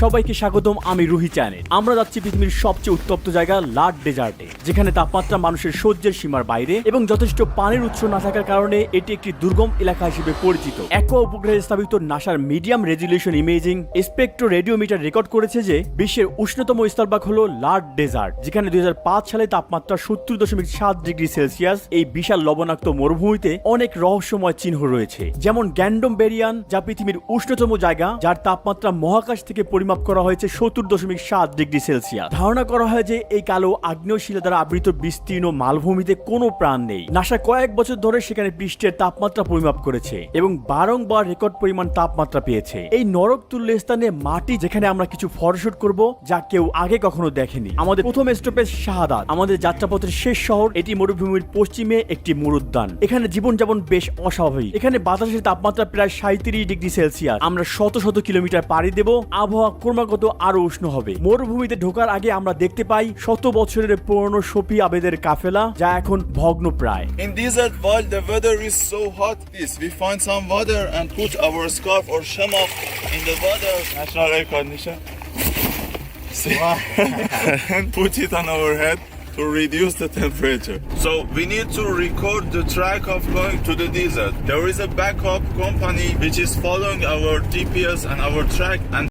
সবাইকে স্বাগতম, আমি রুহি চ্যানেল। আমরা যাচ্ছি পৃথিবীর সবচেয়ে উত্তপ্ত জায়গা লাট ডেজার্টে, যেখানে তাপমাত্রা মানুষের সহ্যের সীমার বাইরে এবং যথেষ্ট পানির উৎস না থাকার কারণে এটি একটি দুর্গম এলাকা হিসেবে পরিচিত। অ্যাকোয়া উপগ্রহে স্থাপিত নাসার medium resolution imaging spectro radiometer record করেছে যে বিশ্বের উষ্ণতম স্থলভাগ হলো লাট ডেজার্ট, যেখানে 2005 সালে তাপমাত্রা 70.7 ডিগ্রি সেলসিয়াস। এই বিশাল লবণাক্ত মরুভূমিতে অনেক রহস্যময় চিহ্ন রয়েছে, যেমন গ্যান্ডম বেরিয়ান, যা পৃথিবীর উষ্ণতম জায়গা, যার তাপমাত্রা মহাকাশ থেকে পরিমাপ করা হয়েছে 70.7 ডিগ্রি সেলসিয়াস। ধারণা করা হয় যে এই কালো আগ্নেয় শিলা দ্বারা আবৃত বিস্তীর্ণ মালভূমিতে কোনো প্রাণ নেই। নাসা কয়েক বছর ধরে সেখানে পৃষ্ঠের তাপমাত্রা পরিমাপ করেছে এবং বারংবার রেকর্ড পরিমাণ তাপমাত্রা পেয়েছে। এই নরক তুল্য স্থানে মাটি, যেখানে আমরা কিছু ফটোশুট করব যা কেউ আগে কখনো দেখেনি। আমাদের প্রথম স্টপেজ শাহাদাত, আমাদের যাত্রাপথের শেষ শহর। এটি মরুভূমির পশ্চিমে একটি মরুদ্যান। এখানে জীবনযাপন বেশ অস্বাভাবিক। এখানে বাতাসের তাপমাত্রা প্রায় 37 ডিগ্রি সেলসিয়াস। আমরা শত শত কিলোমিটার পাড়ি দেব, আবহাওয়া ক্রমাগত আরো উষ্ণ হবে। মরুভূমিতে ঢোকার আগে আমরা দেখতে পাই শত বছরের পুরনো সফি আবেদের কাফেলা, যা এখন ভগ্নপ্রায়। In desert, while the weather is so hot, we find some water and put our scarf or shamak in the water. National air condition. And put it on our head to reduce the temperature. So we need to record the track of going to the desert. There is a backup company which is following our GPS and our track, and